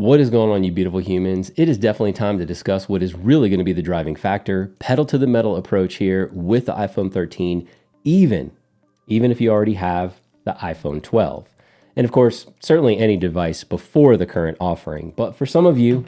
What is going on, you beautiful humans? It is definitely time to discuss what is really going to be the driving factor, pedal to the metal approach here with the iPhone 13, even if you already have the iPhone 12. And of course, certainly any device before the current offering. But for some of you,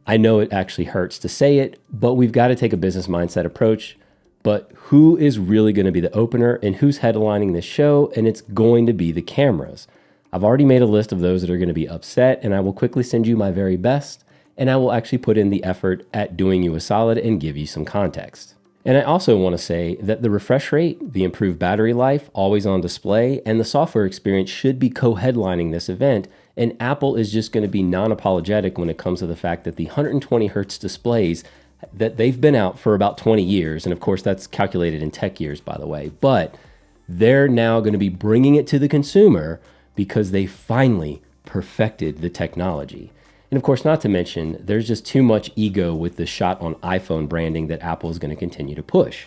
I know it actually hurts to say it, but we've got to take a business mindset approach. But who is really going to be the opener and who's headlining this show? And it's going to be the cameras. I've already made a list of those that are going to be upset, and I will quickly send you my very best, and I will actually put in the effort at doing you a solid and give you some context. And I also want to say that the refresh rate, the improved battery life, always on display, and the software experience should be co-headlining this event, and Apple is just going to be non-apologetic when it comes to the fact that the 120 hertz displays that they've been out for about 20 years, and of course that's calculated in tech years, by the way, but they're now going to be bringing it to the consumer because they finally perfected the technology. And of course, not to mention, there's just too much ego with the shot on iPhone branding that Apple is going to continue to push.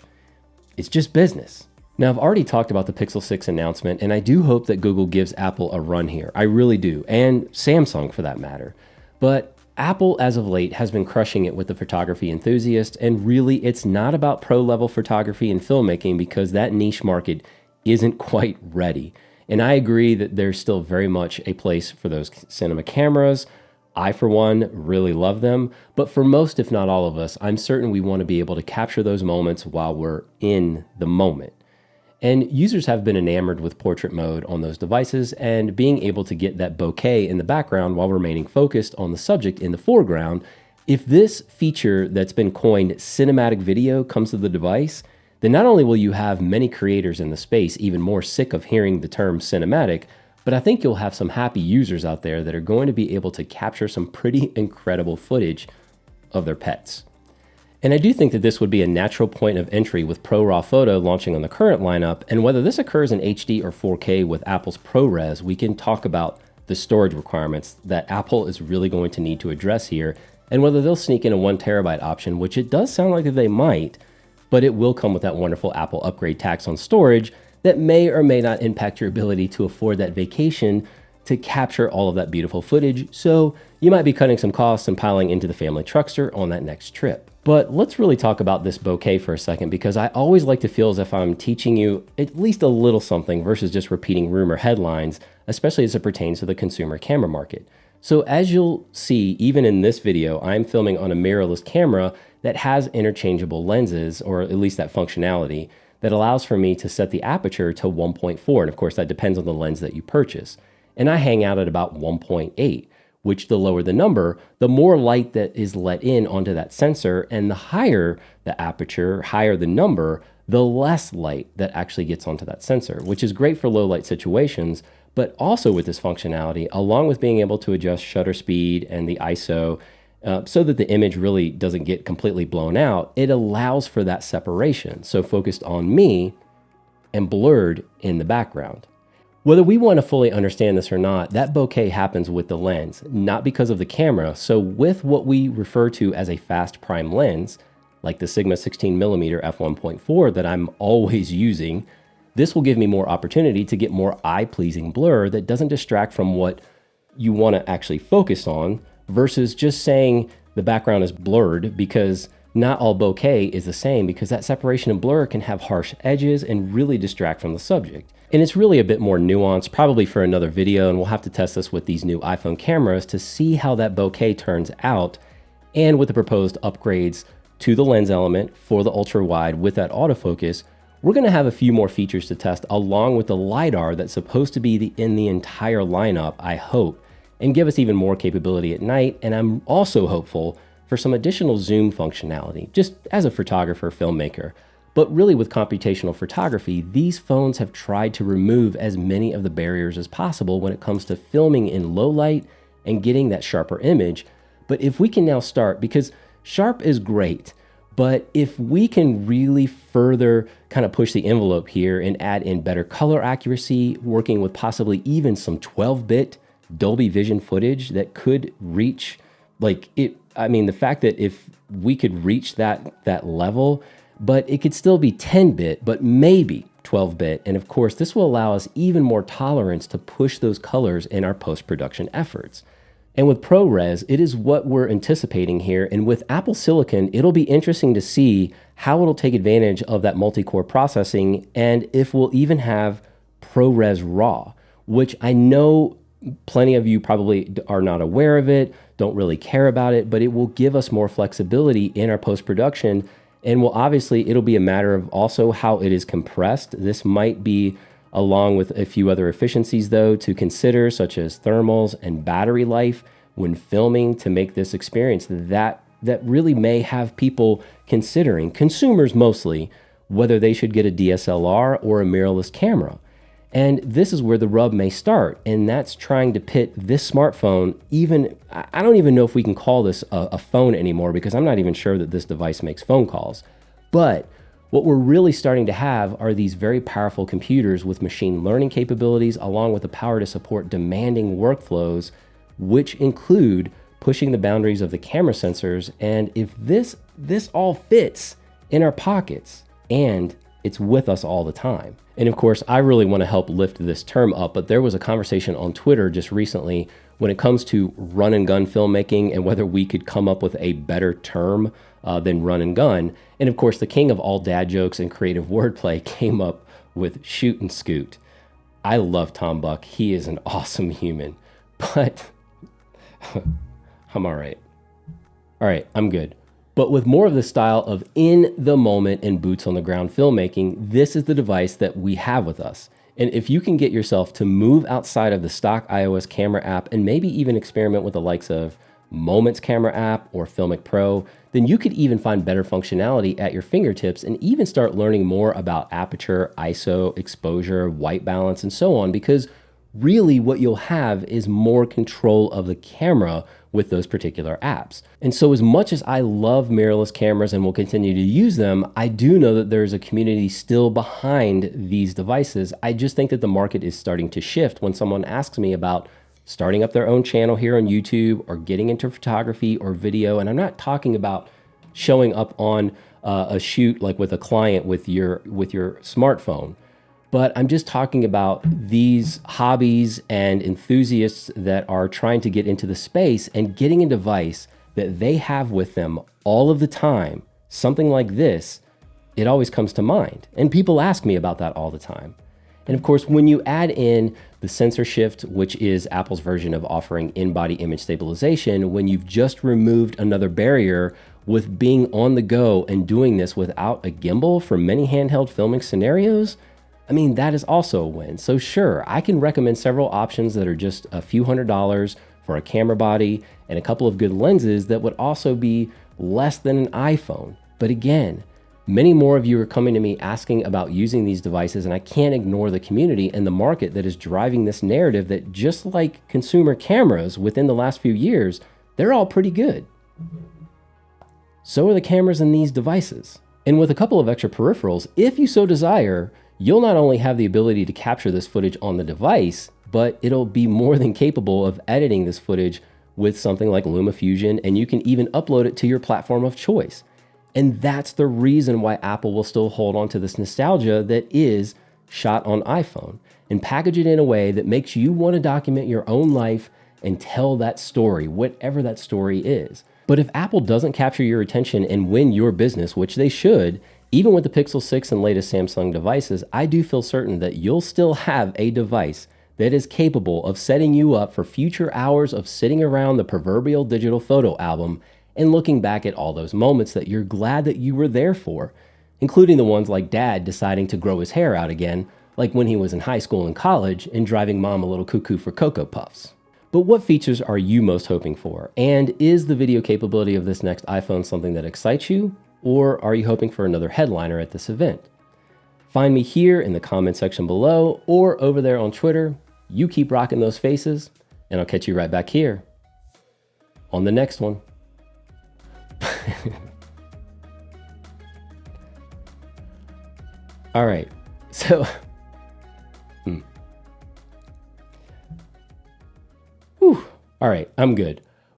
It's just business. Now, I've already talked about the Pixel 6 announcement, and I do hope that Google gives Apple a run here. I really do, and Samsung for that matter. But Apple, as of late, has been crushing it with the photography enthusiast, and really, it's not about pro-level photography and filmmaking because that niche market isn't quite ready. And I agree that there's still very much a place for those cinema cameras. I, for one, really love them. But for most, if not all of us, I'm certain we want to be able to capture those moments while we're in the moment. And users have been enamored with portrait mode on those devices and being able to get that bokeh in the background while remaining focused on the subject in the foreground. If this feature that's been coined cinematic video comes to the device, then not only will you have many creators in the space even more sick of hearing the term cinematic, but I think you'll have some happy users out there that are going to be able to capture some pretty incredible footage of their pets. And I do think that this would be a natural point of entry with ProRes Photo launching on the current lineup, and whether this occurs in HD or 4K with Apple's ProRes, we can talk about the storage requirements that Apple is really going to need to address here, and whether they'll sneak in a 1 terabyte option, which it does sound like that they might, but it will come with that wonderful Apple upgrade tax on storage that may or may not impact your ability to afford that vacation to capture all of that beautiful footage. So you might be cutting some costs and piling into the family truckster on that next trip. But let's really talk about this bokeh for a second, because I always like to feel as if I'm teaching you at least a little something versus just repeating rumor headlines, especially as it pertains to the consumer camera market. So as you'll see, even in this video, I'm filming on a mirrorless camera that has interchangeable lenses, or at least that functionality, that allows for me to set the aperture to 1.4. And of course, that depends on the lens that you purchase. And I hang out at about 1.8, which the lower the number, the more light that is let in onto that sensor, and the higher the aperture, higher the number, the less light that actually gets onto that sensor, which is great for low light situations. But also with this functionality, along with being able to adjust shutter speed and the ISO, so that the image really doesn't get completely blown out, it allows for that separation. So focused on me and blurred in the background. Whether we want to fully understand this or not, that bokeh happens with the lens, not because of the camera. So with what we refer to as a fast prime lens, like the Sigma 16mm f1.4 that I'm always using, this will give me more opportunity to get more eye-pleasing blur that doesn't distract from what you want to actually focus on, versus just saying the background is blurred, because not all bokeh is the same, because that separation and blur can have harsh edges and really distract from the subject. And it's really a bit more nuanced, probably for another video, and we'll have to test this with these new iPhone cameras to see how that bokeh turns out, and with the proposed upgrades to the lens element for the ultra wide with that autofocus, we're going to have a few more features to test along with the LiDAR that's supposed to be in the entire lineup, I hope, and give us even more capability at night. And I'm also hopeful for some additional zoom functionality, just as a photographer, filmmaker. But really with computational photography, these phones have tried to remove as many of the barriers as possible when it comes to filming in low light and getting that sharper image. But if we can now start, because sharp is great, but if we can really further kind of push the envelope here and add in better color accuracy, working with possibly even some 12-bit Dolby Vision footage that could reach the fact that if we could reach that level, but it could still be 10-bit, but maybe 12-bit. And of course, this will allow us even more tolerance to push those colors in our post-production efforts. And with ProRes, it is what we're anticipating here. And with Apple Silicon, it'll be interesting to see how it'll take advantage of that multi-core processing and if we'll even have ProRes RAW, which I know plenty of you probably are not aware of it, don't really care about it, but it will give us more flexibility in our post-production. And it'll be a matter of also how it is compressed. This might be along with a few other efficiencies though to consider, such as thermals and battery life when filming, to make this experience that really may have people considering, consumers mostly, whether they should get a DSLR or a mirrorless camera. And this is where the rub may start, and that's trying to pit this smartphone. I don't even know if we can call this a phone anymore, because I'm not even sure that this device makes phone calls. But what we're really starting to have are these very powerful computers with machine learning capabilities, along with the power to support demanding workflows, which include pushing the boundaries of the camera sensors. And if this all fits in our pockets and it's with us all the time. And of course, I really want to help lift this term up, but there was a conversation on Twitter just recently when it comes to run and gun filmmaking and whether we could come up with a better term than run and gun. And of course, the king of all dad jokes and creative wordplay came up with shoot and scoot. I love Tom Buck. He is an awesome human, but I'm all right. All right, I'm good. But with more of the style of in the moment and boots on the ground filmmaking, this is the device that we have with us. And if you can get yourself to move outside of the stock iOS camera app and maybe even experiment with the likes of Moments camera app or Filmic Pro, then you could even find better functionality at your fingertips and even start learning more about aperture, ISO, exposure, white balance, and so on, because really what you'll have is more control of the camera with those particular apps. And so as much as I love mirrorless cameras and will continue to use them, I do know that there's a community still behind these devices. I just think that the market is starting to shift when someone asks me about starting up their own channel here on YouTube or getting into photography or video. And I'm not talking about showing up on a shoot like with a client with your smartphone. But I'm just talking about these hobbies and enthusiasts that are trying to get into the space and getting a device that they have with them all of the time. Something like this, it always comes to mind. And people ask me about that all the time. And of course, when you add in the sensor shift, which is Apple's version of offering in-body image stabilization, when you've just removed another barrier with being on the go and doing this without a gimbal for many handheld filming scenarios, I mean, that is also a win. So sure, I can recommend several options that are just a few $100s for a camera body and a couple of good lenses that would also be less than an iPhone. But again, many more of you are coming to me asking about using these devices, and I can't ignore the community and the market that is driving this narrative that, just like consumer cameras within the last few years, they're all pretty good. So are the cameras in these devices. And with a couple of extra peripherals, if you so desire, you'll not only have the ability to capture this footage on the device, but it'll be more than capable of editing this footage with something like LumaFusion, and you can even upload it to your platform of choice. And that's the reason why Apple will still hold on to this nostalgia that is shot on iPhone and package it in a way that makes you want to document your own life and tell that story, whatever that story is. But if Apple doesn't capture your attention and win your business, which they should, even with the Pixel 6 and latest Samsung devices, I do feel certain that you'll still have a device that is capable of setting you up for future hours of sitting around the proverbial digital photo album and looking back at all those moments that you're glad that you were there for, including the ones like Dad deciding to grow his hair out again, like when he was in high school and college, and driving Mom a little cuckoo for Cocoa Puffs. But what features are you most hoping for? And is the video capability of this next iPhone something that excites you? Or are you hoping for another headliner at this event? Find me here in the comment section below or over there on Twitter. You keep rocking those faces, and I'll catch you right back here on the next one. All right, so Whew. All right, I'm good.